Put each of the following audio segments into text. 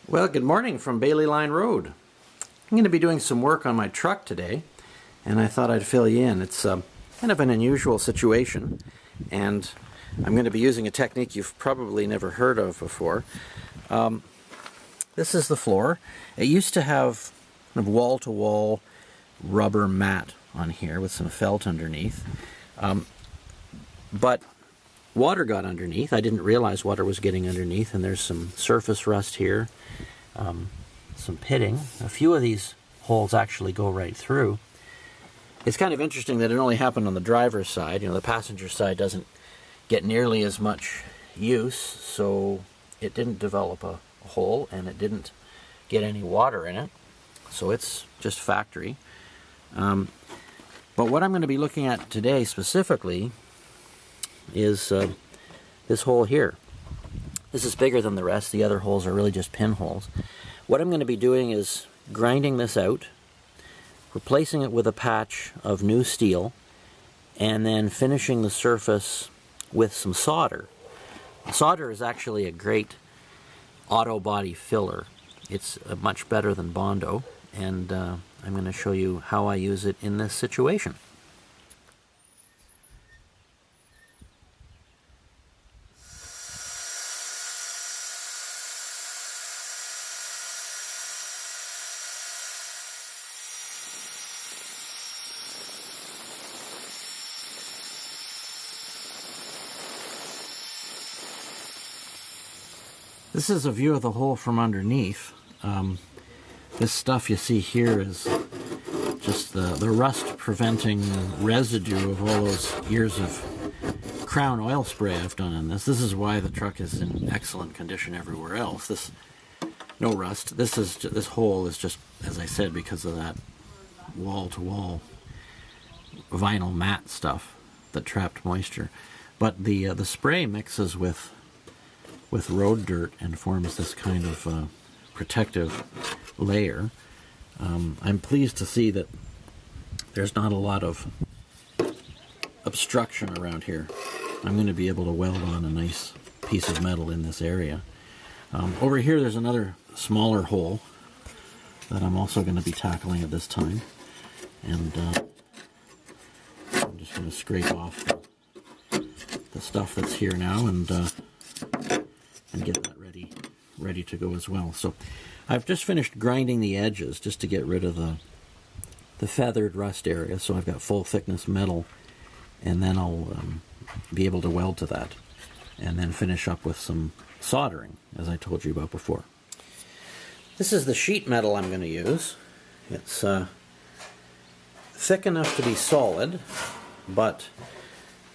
Well, good morning from Bailey Line Road. I'm going to be doing some work on my truck today, and I thought I'd fill you in. It's kind of an unusual situation, and I'm going to be using a technique you've probably never heard of before. This is the floor. It used to have kind of wall-to-wall rubber mat on here with some felt underneath, but water got underneath. I didn't realize water was getting underneath, and there's some surface rust here. Some pitting. A few of these holes actually go right through. It's kind of interesting that it only happened on the driver's side. You know, the passenger side doesn't get nearly as much use, so it didn't develop a hole and it didn't get any water in it. So it's just factory. But what I'm going to be looking at today specifically is this hole here. This is bigger than the rest. The other holes are really just pinholes. What I'm going to be doing is grinding this out, replacing it with a patch of new steel, and then finishing the surface with some solder. Solder is actually a great auto body filler. It's much better than Bondo, and I'm going to show you how I use it in this situation. This is a view of the hole from underneath. This stuff you see here is just the rust-preventing residue of all those years of Crown oil spray I've done on this. This is why the truck is in excellent condition everywhere else. No rust. This hole is just, as I said, because of that wall-to-wall vinyl mat stuff that trapped moisture. But the spray mixes with road dirt and forms this kind of protective layer. I'm pleased to see that there's not a lot of obstruction around here. I'm going to be able to weld on a nice piece of metal in this area. Over here there's another smaller hole that I'm also going to be tackling at this time, and I'm just going to scrape off the stuff that's here now and get that ready to go as well. So I've just finished grinding the edges just to get rid of the feathered rust area, so I've got full thickness metal, and then I'll be able to weld to that and then finish up with some soldering, as I told you about before. This is the sheet metal I'm going to use. It's thick enough to be solid, but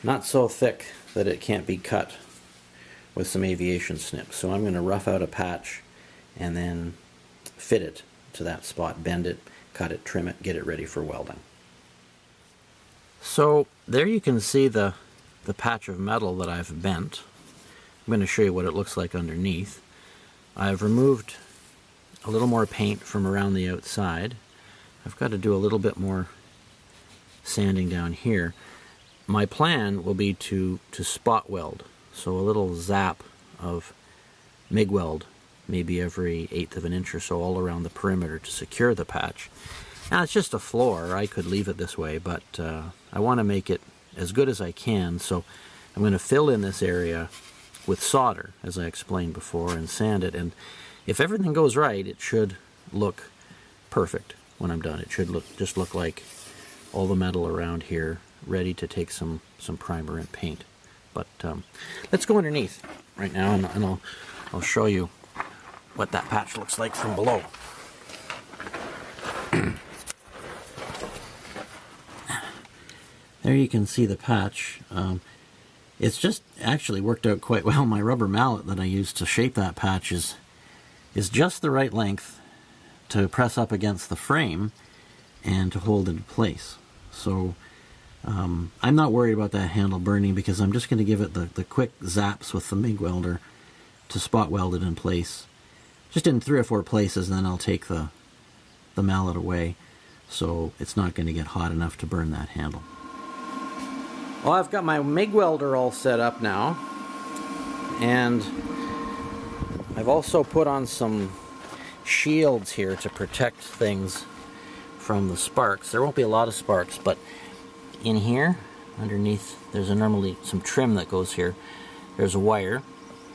not so thick that it can't be cut with some aviation snips. So I'm going to rough out a patch and then fit it to that spot, bend it, cut it, trim it, get it ready for welding. So there you can see the patch of metal that I've bent. I'm going to show you what it looks like underneath. I've removed a little more paint from around the outside. I've got to do a little bit more sanding down here. My plan will be to spot weld. So a little zap of MIG weld, maybe every 1/8 of an inch or so all around the perimeter to secure the patch. Now it's just a floor. I could leave it this way, but I want to make it as good as I can, so I'm going to fill in this area with solder, as I explained before, and sand it. And if everything goes right, it should look perfect when I'm done. It should just look like all the metal around here ready to take some primer and paint. But let's go underneath right now, and I'll show you what that patch looks like from below. There you can see the patch. It's just actually worked out quite well. My rubber mallet that I used to shape that patch is just the right length to press up against the frame and to hold it in place. So I'm not worried about that handle burning, because I'm just going to give it the quick zaps with the MIG welder to spot weld it in place. Just in 3 or 4 places, and then I'll take the mallet away so it's not going to get hot enough to burn that handle. Well, I've got my MIG welder all set up now, and I've also put on some shields here to protect things from the sparks. There won't be a lot of sparks, but in here, underneath, there's normally some trim that goes here. There's a wire.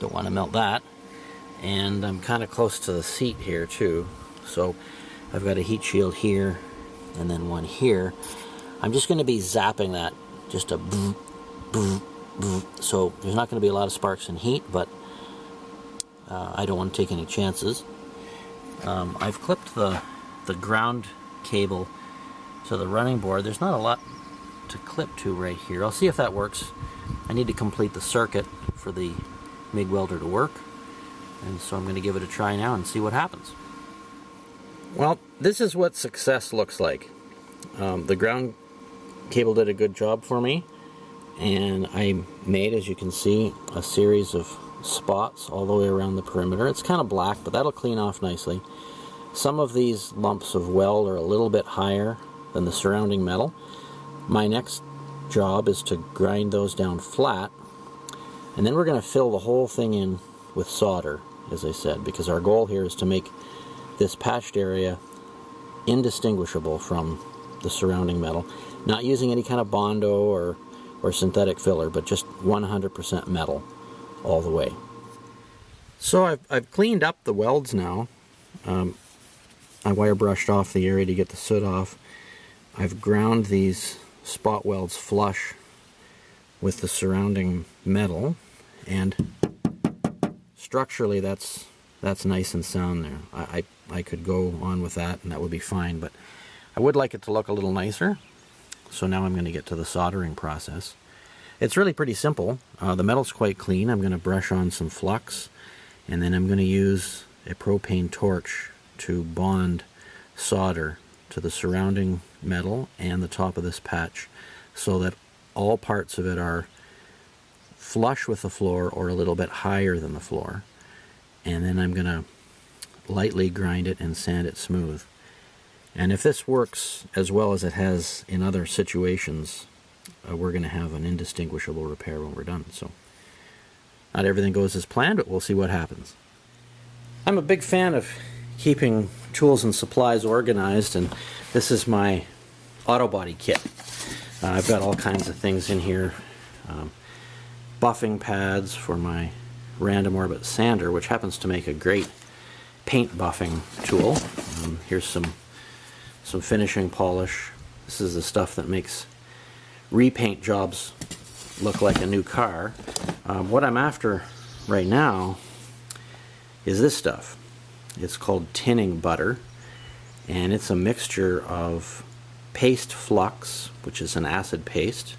Don't want to melt that. And I'm kind of close to the seat here too. So I've got a heat shield here and then one here. I'm just going to be zapping that, just a boom, boom, boom. So there's not going to be a lot of sparks and heat, but I don't want to take any chances. I've clipped the ground cable to the running board. There's not a lot to clip to right here. I'll see if that works. I need to complete the circuit for the MIG welder to work, and so I'm going to give it a try now and see what happens. Well, this is what success looks like. The ground cable did a good job for me, and I made, as you can see, a series of spots all the way around the perimeter. It's kind of black, but that'll clean off nicely. Some of these lumps of weld are a little bit higher than the surrounding metal. My next job is to grind those down flat, and then we're going to fill the whole thing in with solder, as I said, because our goal here is to make this patched area indistinguishable from the surrounding metal, not using any kind of Bondo or synthetic filler, but just 100% metal all the way. So I've cleaned up the welds now. I wire brushed off the area to get the soot off. I've ground these spot welds flush with the surrounding metal, and structurally that's nice and sound there. I could go on with that and that would be fine, but I would like it to look a little nicer. So now I'm going to get to the soldering process. It's really pretty simple. The metal's quite clean. I'm going to brush on some flux, and then I'm going to use a propane torch to bond solder to the surrounding metal and the top of this patch so that all parts of it are flush with the floor or a little bit higher than the floor. And then I'm going to lightly grind it and sand it smooth. And if this works as well as it has in other situations, we're going to have an indistinguishable repair when we're done. So not everything goes as planned, but we'll see what happens. I'm a big fan of keeping tools and supplies organized, and this is my auto body kit. I've got all kinds of things in here. Buffing pads for my random orbit sander, which happens to make a great paint buffing tool. Here's some finishing polish. This is the stuff that makes repaint jobs look like a new car. What I'm after right now is this stuff. It's called tinning butter, and it's a mixture of paste flux, which is an acid paste,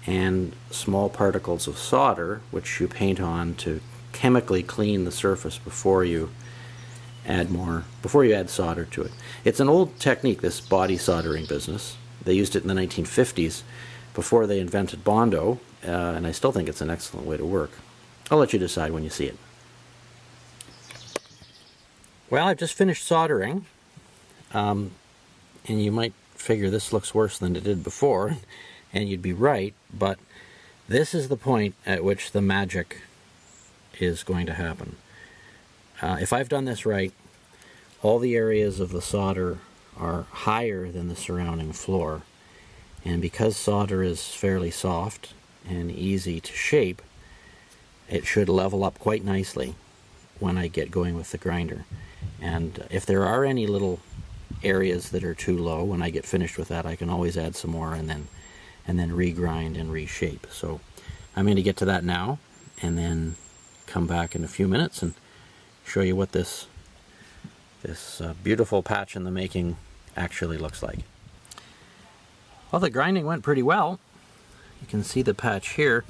and small particles of solder, which you paint on to chemically clean the surface before you add solder to it. It's an old technique, this body soldering business. They used it in the 1950s before they invented Bondo, and I still think it's an excellent way to work. I'll let you decide when you see it. Well, I've just finished soldering, and you might figure this looks worse than it did before, and you'd be right, but this is the point at which the magic is going to happen. If I've done this right, all the areas of the solder are higher than the surrounding floor, and because solder is fairly soft and easy to shape, it should level up quite nicely when I get going with the grinder. And if there are any little areas that are too low, when I get finished with that, I can always add some more and then regrind and reshape. So I'm going to get to that now, and then come back in a few minutes and show you what this beautiful patch in the making actually looks like. Well, the grinding went pretty well. You can see the patch here.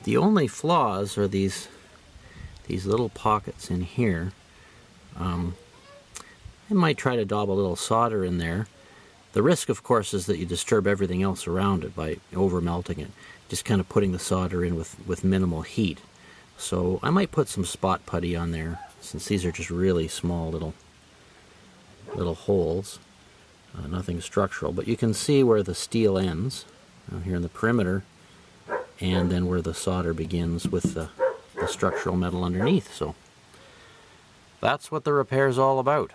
The only flaws are these little pockets in here. I might try to daub a little solder in there. The risk, of course, is that you disturb everything else around it by over melting it, just kind of putting the solder in with minimal heat. So I might put some spot putty on there, since these are just really small little holes. Nothing structural, but you can see where the steel ends here in the perimeter, and then where the solder begins with the structural metal underneath. So that's what the repair's all about.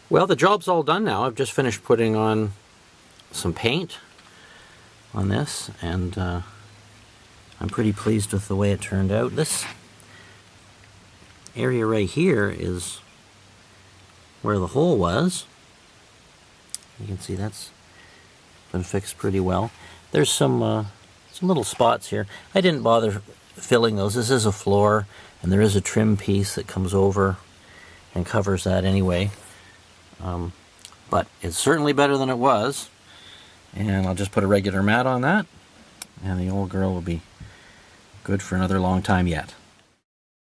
Well, the job's all done now. I've just finished putting on some paint on this, and I'm pretty pleased with the way it turned out. This area right here is where the hole was. You can see that's been fixed pretty well. There's some little spots here. I didn't bother filling those. This is a floor, and there is a trim piece that comes over and covers that anyway. But it's certainly better than it was, and I'll just put a regular mat on that, and the old girl will be good for another long time yet.